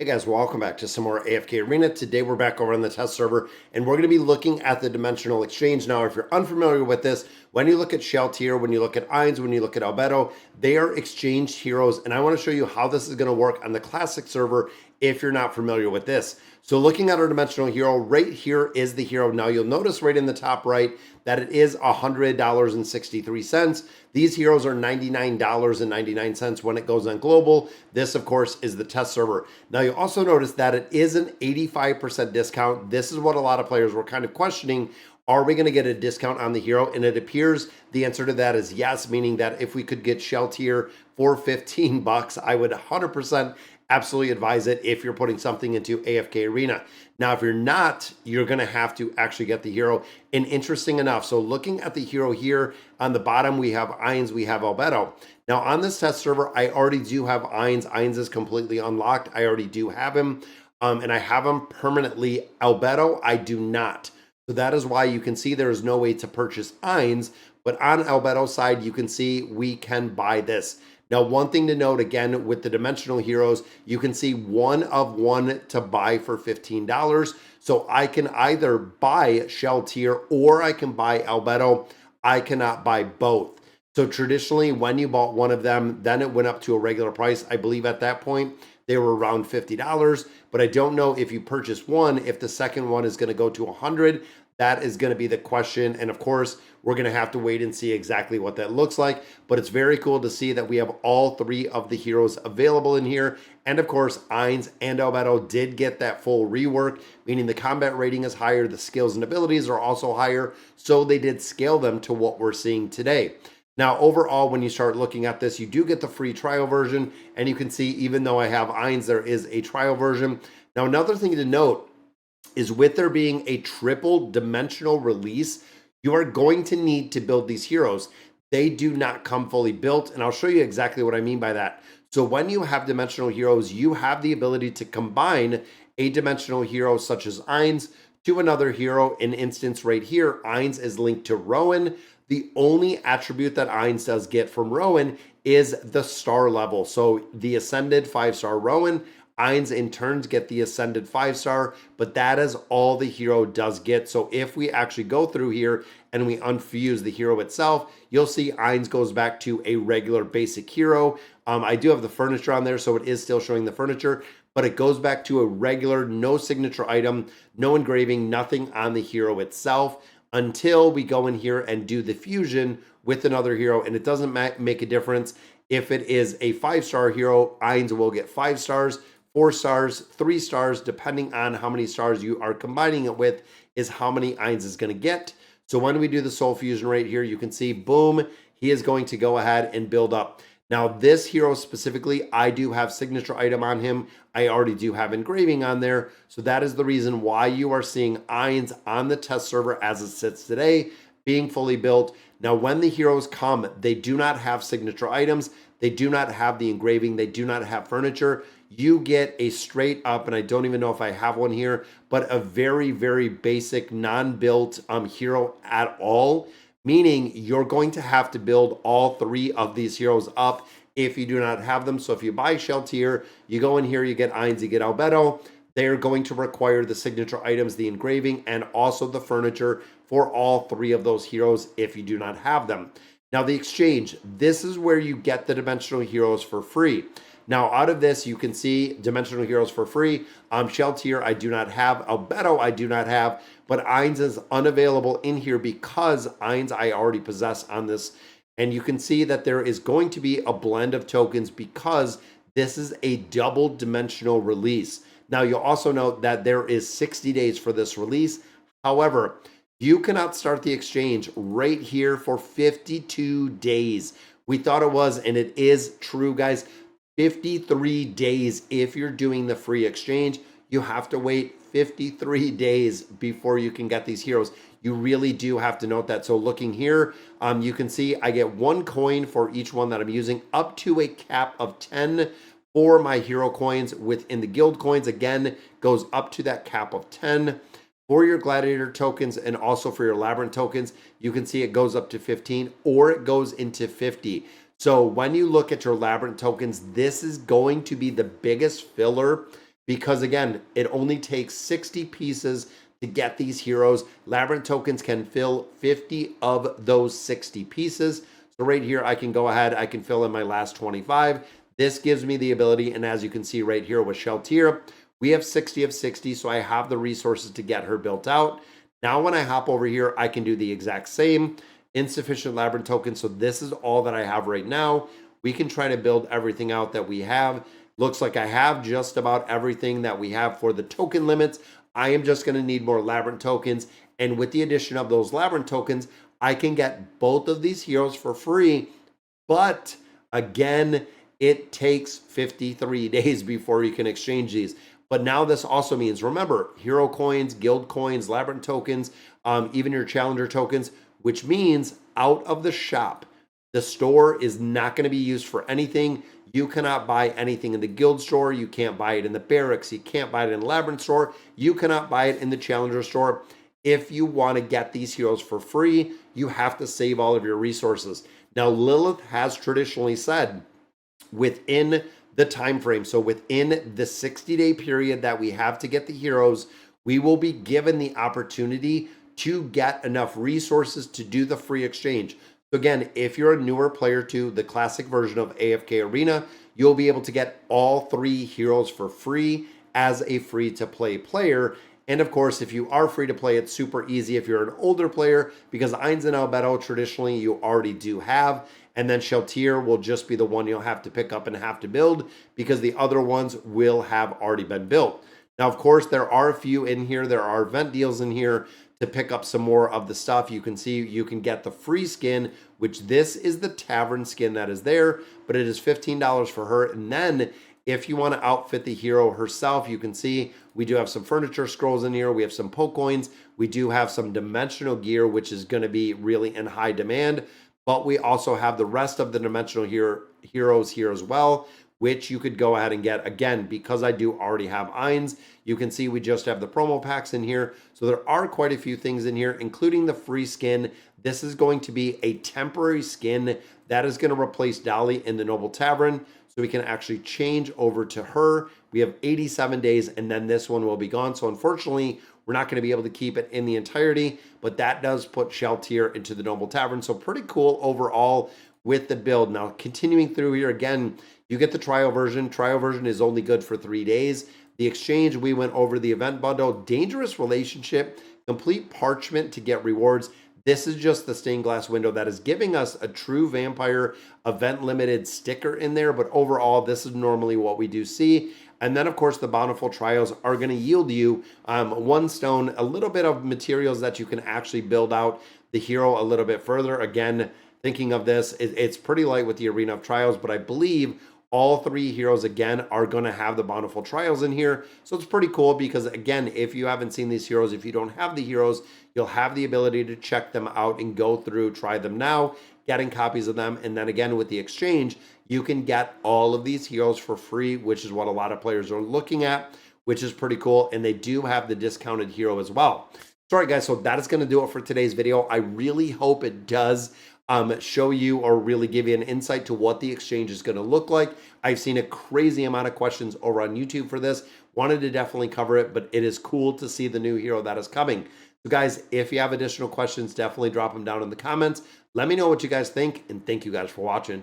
Hey guys, welcome back to some more AFK Arena. Today we're back over on the test server and we're going to be looking at the dimensional exchange. Now, if you're unfamiliar with this, when you look at Shalltear, when you look at Ainz, when you look at Albedo, they are exchanged heroes, and I want to show you how this is going to work on the classic server if you're not familiar with this. So looking at our dimensional hero, right here is the hero. Now you'll notice right in the top right that it is $100.63. These heroes are $99.99 when it goes on global. This, of course, is the test server. Now you'll also notice that it is an 85% discount. This is what a lot of players were kind of questioning. Are we going to get a discount on the hero? And it appears the answer to that is yes, meaning that if we could get Shalltear for 15 bucks, I would 100% absolutely advise it if you're putting something into AFK Arena. Now, if you're not, you're going to have to actually get the hero. And interesting enough, so looking at the hero here on the bottom, we have Ainz, we have Albedo. Now, on this test server, I already do have Ainz. Ainz is completely unlocked. I already do have him, and I have him permanently. Albedo, I do not. So that is why you can see there is no way to purchase Ainz, but on Albedo's side, you can see we can buy this. Now, one thing to note, again, with the dimensional heroes, you can see one of one to buy for $15. So I can either buy Shalltear or I can buy Albedo. I cannot buy both. So traditionally, when you bought one of them, then it went up to a regular price. I believe at that point, they were around $50, but I don't know if you purchase one, if the second one is going to go to 100. That is going to be the question. And of course, we're going to have to wait and see exactly what that looks like. But it's very cool to see that we have all three of the heroes available in here. And of course, Ainz and Albedo did get that full rework, meaning the combat rating is higher, the skills and abilities are also higher. So they did scale them to what we're seeing today. Now, overall, when you start looking at this, you do get the free trial version. And you can see, even though I have Ainz, there is a trial version. Now, another thing to note is with there being a triple dimensional release, you are going to need to build these heroes. They do not come fully built, and I'll show you exactly what I mean by that. So when you have dimensional heroes, you have the ability to combine a dimensional hero such as Ainz to another hero. In instance right here, Ainz is linked to Rowan. The only attribute that Ainz does get from Rowan is the star level. So the ascended 5-star Rowan, Ainz in turns get the ascended 5-star, but that is all the hero does get. So if we actually go through here and we unfuse the hero itself, you'll see Ainz goes back to a regular basic hero. I do have the furniture on there, so it is still showing the furniture, but it goes back to a regular, no signature item, no engraving, nothing on the hero itself, until we go in here and do the fusion with another hero. And it doesn't make a difference if it is a 5-star hero. Ainz will get 5 stars, 4 stars, 3 stars, depending on how many stars you are combining it with, is how many Ainz is going to get. So when we do the soul fusion right here, you can see, boom, he is going to go ahead and build up. Now, this hero specifically, I do have signature item on him. I already do have engraving on there. So that is the reason why you are seeing Ainz on the test server as it sits today, being fully built. Now, when the heroes come, they do not have signature items. They do not have the engraving. They do not have furniture. You get a straight up, and I don't even know if I have one here, but a very, very basic non-built hero at all, meaning you're going to have to build all three of these heroes up if you do not have them. So if you buy Shalltear, you go in here, you get Ainz, you get Albedo. They're going to require the signature items, the engraving, and also the furniture for all three of those heroes if you do not have them. Now, the exchange, this is where you get the dimensional heroes for free. Now, out of this, you can see dimensional heroes for free. Shalltear, I do not have. Albedo, I do not have. But Ainz is unavailable in here because Ainz I already possess on this. And you can see that there is going to be a blend of tokens because this is a double dimensional release. Now, you'll also note that there is 60 days for this release. However, you cannot start the exchange right here for 52 days. We thought it was, and it is true, guys. 53 days if you're doing the free exchange. You have to wait 53 days before you can get these heroes. You really do have to note that. So looking here, you can see I get 1 coin for each one that I'm using, up to a cap of 10 for my hero coins. Within the guild coins, again, goes up to that cap of 10. For your gladiator tokens and also for your labyrinth tokens, you can see it goes up to 15 or it goes into 50. So when you look at your labyrinth tokens, this is going to be the biggest filler because again, it only takes 60 pieces to get these heroes. Labyrinth tokens can fill 50 of those 60 pieces. So right here, I can go ahead, I can fill in my last 25. This gives me the ability, and as you can see right here with Shalltear, we have 60 of 60, so I have the resources to get her built out. Now when I hop over here, I can do the exact same. Insufficient Labyrinth tokens, so this is all that I have right now. We can try to build everything out that we have. Looks like I have just about everything that we have for the token limits. I am just going to need more Labyrinth tokens, and with the addition of those Labyrinth tokens, I can get both of these heroes for free, but again, it takes 53 days before you can exchange these. But now this also means, remember, hero coins, guild coins, Labyrinth tokens, even your challenger tokens, which means out of the shop, the store is not going to be used for anything. You cannot buy anything in the guild store. You can't buy it in the barracks. You can't buy it in the Labyrinth store. You cannot buy it in the challenger store. If you want to get these heroes for free, you have to save all of your resources. Now, Lilith has traditionally said within the time frame, so within the 60-day period that we have to get the heroes, we will be given the opportunity to get enough resources to do the free exchange. So again, if you're a newer player to the classic version of AFK Arena, you'll be able to get all 3 heroes for free as a free-to-play player. And of course, if you are free to play, it's super easy if you're an older player, because Ainz and Albedo traditionally you already do have. And then Shalltear will just be the one you'll have to pick up and have to build, because the other ones will have already been built. Now, of course, there are a few in here. There are event deals in here to pick up some more of the stuff. You can see you can get the free skin, which this is the tavern skin that is there, but it is $15 for her. And then if you want to outfit the hero herself, you can see we do have some furniture scrolls in here. We have some poke coins. We do have some dimensional gear, which is going to be really in high demand. But we also have the rest of the dimensional heroes here as well, which you could go ahead and get. Again, because I do already have Ainz, you can see we just have the promo packs in here. So there are quite a few things in here, including the free skin. This is going to be a temporary skin that is going to replace Dolly in the Noble Tavern. So we can actually change over to her. We have 87 days, and then this one will be gone. So unfortunately, we're not going to be able to keep it in the entirety, but that does put Shalltear into the Noble Tavern. So pretty cool overall with the build. Now, continuing through here, again, you get the trial version. Trial version is only good for 3 days. The exchange, we went over the event bundle. Dangerous relationship, complete parchment to get rewards. This is just the stained glass window that is giving us a true vampire event limited sticker in there. But overall, this is normally what we do see. And then, of course, the bountiful trials are going to yield you 1 stone, a little bit of materials that you can actually build out the hero a little bit further. Again, thinking of this, it's pretty light with the Arena of Trials, but I believe all 3 heroes, again, are going to have the bountiful trials in here. So it's pretty cool because, again, if you haven't seen these heroes, if you don't have the heroes, you'll have the ability to check them out and go through, try them now, getting copies of them. And then again, with the exchange, you can get all of these heroes for free, which is what a lot of players are looking at, which is pretty cool. And they do have the discounted hero as well. So, all right, guys, so that is going to do it for today's video. I really hope it does show you or really give you an insight to what the exchange is going to look like. I've seen a crazy amount of questions over on YouTube for this. Wanted to definitely cover it, but it is cool to see the new hero that is coming. So guys, if you have additional questions, definitely drop them down in the comments. Let me know what you guys think, and thank you guys for watching.